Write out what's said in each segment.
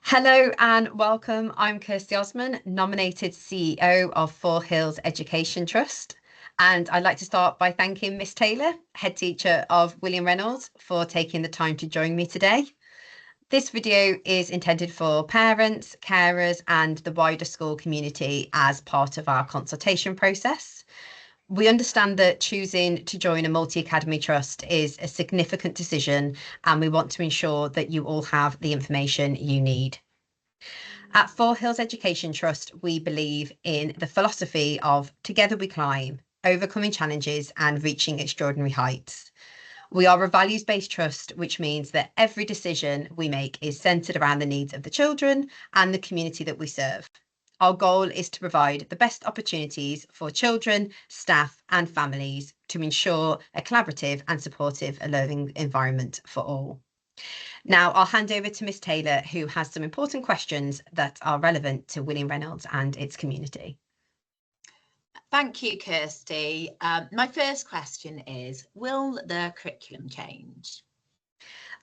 Hello and welcome. I'm Kirsty Osman, nominated CEO of Four Hills Education Trust. And I'd like to start by thanking Miss Taylor, head teacher of William Reynolds, for taking the time to join me today. This video is intended for parents, carers and the wider school community as part of our consultation process. We understand that choosing to join a multi-academy trust is a significant decision, and we want to ensure that you all have the information you need. At Four Hills Education Trust, we believe in the philosophy of together we climb, overcoming challenges and reaching extraordinary heights. We are a values-based trust, which means that every decision we make is centred around the needs of the children and the community that we serve. Our goal is to provide the best opportunities for children, staff and families to ensure a collaborative and supportive learning environment for all. Now I'll hand over to Miss Taylor, who has some important questions that are relevant to William Reynolds and its community. Thank you, Kirsty. My first question is, will the curriculum change?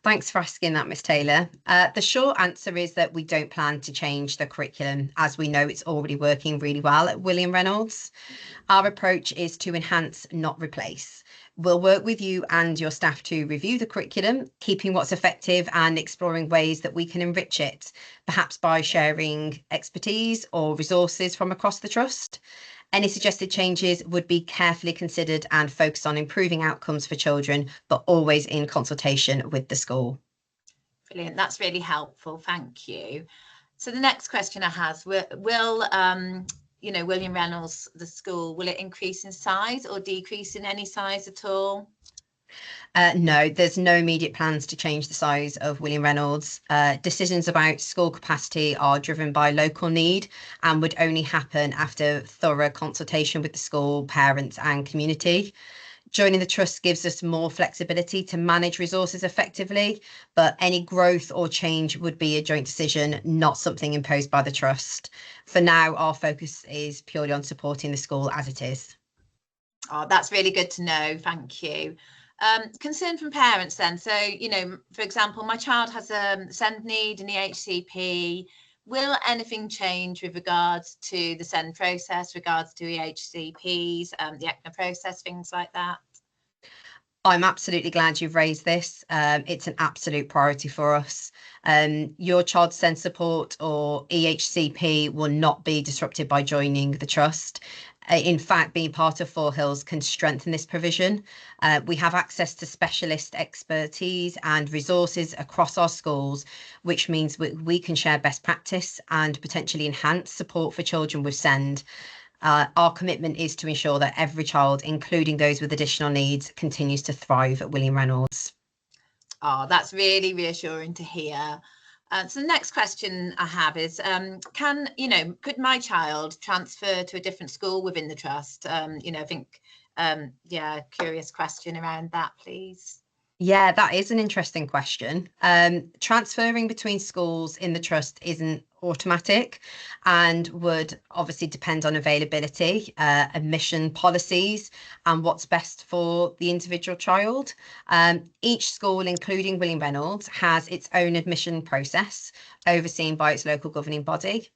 Thanks for asking that, Miss Taylor. The short answer is that we don't plan to change the curriculum, as we know it's already working really well at William Reynolds. Our approach is to enhance, not replace. We'll work with you and your staff to review the curriculum, keeping what's effective and exploring ways that we can enrich it, perhaps by sharing expertise or resources from across the trust. Any suggested changes would be carefully considered and focused on improving outcomes for children, but always in consultation with the school. Brilliant, that's really helpful, thank you. So the next question I have, will William Reynolds, the school, will it increase in size or decrease in any size at all? No, there's no immediate plans to change the size of William Reynolds. Decisions about school capacity are driven by local need and would only happen after thorough consultation with the school, parents and community. Joining the trust gives us more flexibility to manage resources effectively, but any growth or change would be a joint decision, not something imposed by the trust. For now, our focus is purely on supporting the school as it is. Oh, that's really good to know, thank you. Concern from parents then, so for example, my child has a SEND need in the HCP. Will anything change with regards to the SEND process, regards to EHCPs, the ECNA process, things like that? I'm absolutely glad you've raised this. It's an absolute priority for us. Your child's SEND support or EHCP will not be disrupted by joining the trust. In fact, being part of Four Hills can strengthen this provision. We have access to specialist expertise and resources across our schools, which means we can share best practice and potentially enhance support for children with SEND. Our commitment is to ensure that every child, including those with additional needs, continues to thrive at William Reynolds. Oh, that's really reassuring to hear. So the next question I have is, could my child transfer to a different school within the trust? I think, curious question around that, please. Yeah, that is an interesting question. Transferring between schools in the trust isn't automatic and would obviously depend on availability, admission policies and what's best for the individual child. Each school, including William Reynolds, has its own admission process overseen by its local governing body.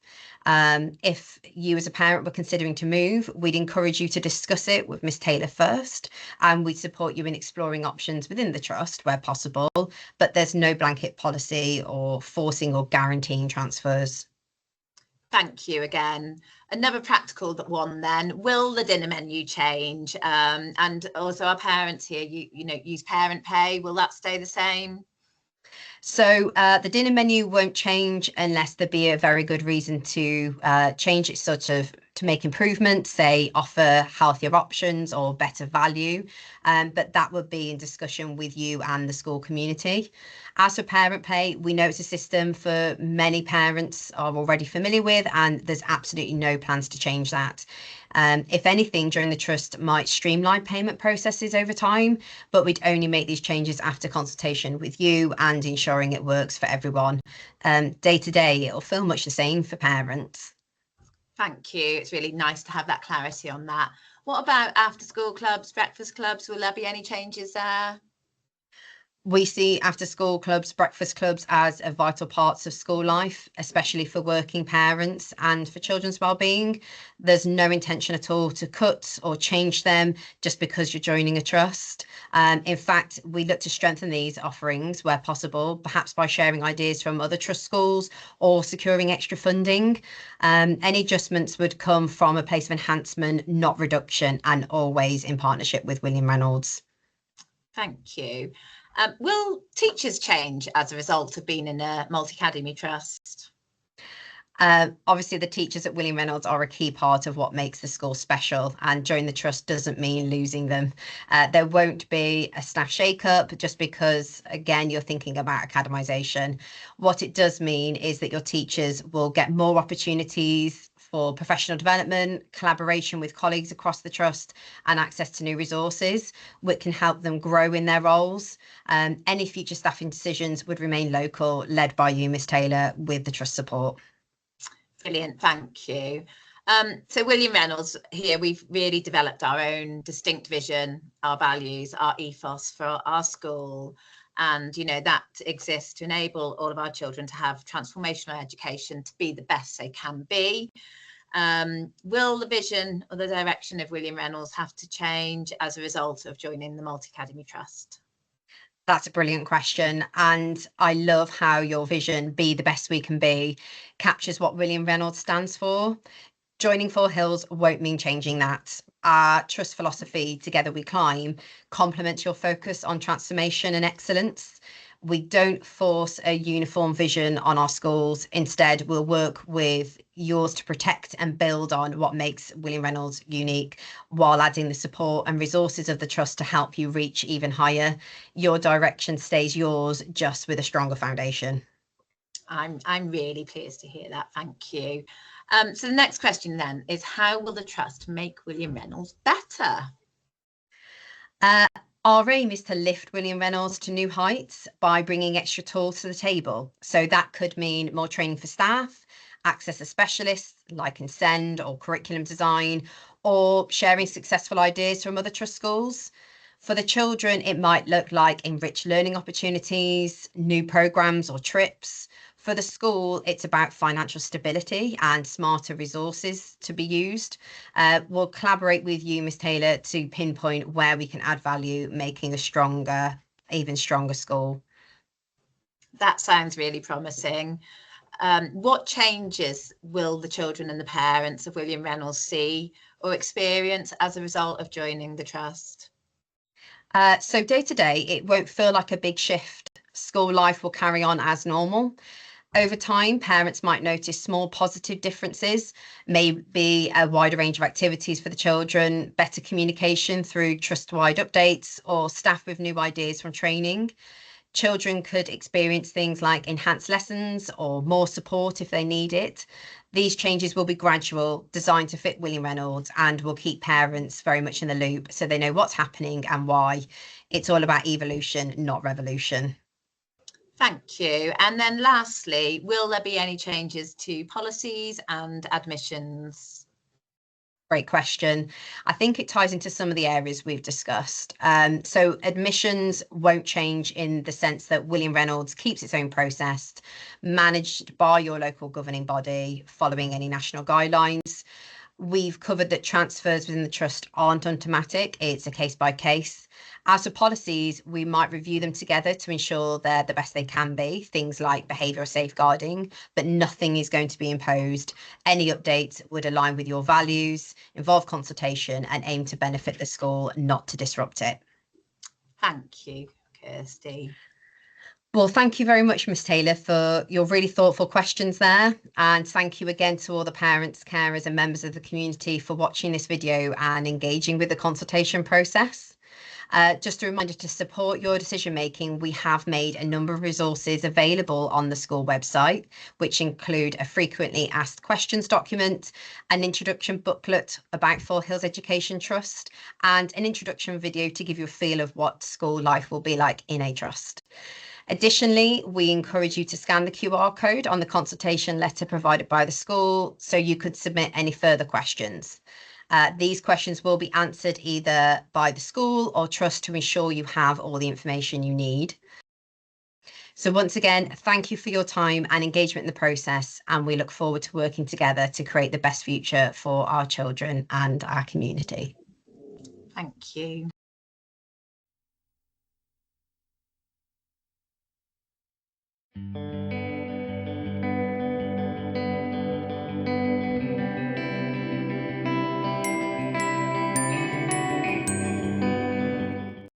If you as a parent were considering to move, we'd encourage you to discuss it with Miss Taylor first, and we'd support you in exploring options within the trust where possible, but there's no blanket policy or forcing or guaranteeing transfers. Thank you again. Another practical one then, will the dinner menu change? And also our parents here, use parent pay, will that stay the same? So the dinner menu won't change unless there be a very good reason to change it, to make improvements, say offer healthier options or better value. But that would be in discussion with you and the school community. As for parent pay, we know it's a system for many parents are already familiar with, and there's absolutely no plans to change that. If anything, during the trust might streamline payment processes over time, but we'd only make these changes after consultation with you and ensuring it works for everyone. Day to day, it'll feel much the same for parents. Thank you. It's really nice to have that clarity on that. What about after school clubs, breakfast clubs? Will there be any changes there? We see after school clubs, breakfast clubs as a vital parts of school life, especially for working parents and for children's well-being. There's no intention at all to cut or change them just because you're joining a trust. In fact, we look to strengthen these offerings where possible, perhaps by sharing ideas from other trust schools or securing extra funding. Any adjustments would come from a place of enhancement, not reduction, and always in partnership with William Reynolds. Thank you. Will teachers change as a result of being in a multi-academy trust? Obviously, the teachers at William Reynolds are a key part of what makes the school special, and joining the trust doesn't mean losing them. There won't be a staff shake-up just because, again, you're thinking about academisation. What it does mean is that your teachers will get more opportunities for professional development, collaboration with colleagues across the trust, and access to new resources, which can help them grow in their roles. Any future staffing decisions would remain local, led by you, Miss Taylor, with the trust support. Brilliant, thank you. So William Reynolds here, we've really developed our own distinct vision, our values, our ethos for our school. And, you know, that exists to enable all of our children to have transformational education, to be the best they can be. Will the vision or the direction of William Reynolds have to change as a result of joining the Multi-Academy Trust? That's a brilliant question. And I love how your vision, be the best we can be, captures what William Reynolds stands for. Joining Four Hills won't mean changing that. Our trust philosophy, Together We Climb, complements your focus on transformation and excellence. We don't force a uniform vision on our schools. Instead, we'll work with yours to protect and build on what makes William Reynolds unique, while adding the support and resources of the trust to help you reach even higher. Your direction stays yours, just with a stronger foundation. I'm really pleased to hear that. Thank you. So the next question then is, how will the trust make William Reynolds better? Our aim is to lift William Reynolds to new heights by bringing extra tools to the table. So that could mean more training for staff, access to specialists like Send or curriculum design, or sharing successful ideas from other trust schools. For the children, it might look like enriched learning opportunities, new programs or trips. For the school, it's about financial stability and smarter resources to be used. We'll collaborate with you, Ms. Taylor, to pinpoint where we can add value, making a stronger, even stronger school. That sounds really promising. What changes will the children and the parents of William Reynolds see or experience as a result of joining the trust? So day to day, it won't feel like a big shift. School life will carry on as normal. Over time, parents might notice small positive differences, maybe a wider range of activities for the children, better communication through trust-wide updates, or staff with new ideas from training. Children could experience things like enhanced lessons or more support if they need it. These changes will be gradual, designed to fit William Reynolds, and will keep parents very much in the loop so they know what's happening and why. It's all about evolution, not revolution. Thank you. And then lastly, will there be any changes to policies and admissions? Great question. I think it ties into some of the areas we've discussed. So admissions won't change in the sense that William Reynolds keeps its own process, managed by your local governing body, following any national guidelines. We've covered that transfers within the trust aren't automatic. It's a case by case. As for policies, we might review them together to ensure they're the best they can be, things like behavioural safeguarding, but nothing is going to be imposed. Any updates would align with your values, involve consultation, and aim to benefit the school, not to disrupt it. Thank you, Kirsty. Well, thank you very much, Miss Taylor, for your really thoughtful questions there. And thank you again to all the parents, carers and members of the community for watching this video and engaging with the consultation process. Just a reminder, to support your decision making, we have made a number of resources available on the school website, which include a frequently asked questions document, an introduction booklet about Four Hills Education Trust, and an introduction video to give you a feel of what school life will be like in a trust. Additionally, we encourage you to scan the QR code on the consultation letter provided by the school so you could submit any further questions. These questions will be answered either by the school or trust to ensure you have all the information you need. So once again, thank you for your time and engagement in the process, and we look forward to working together to create the best future for our children and our community. Thank you.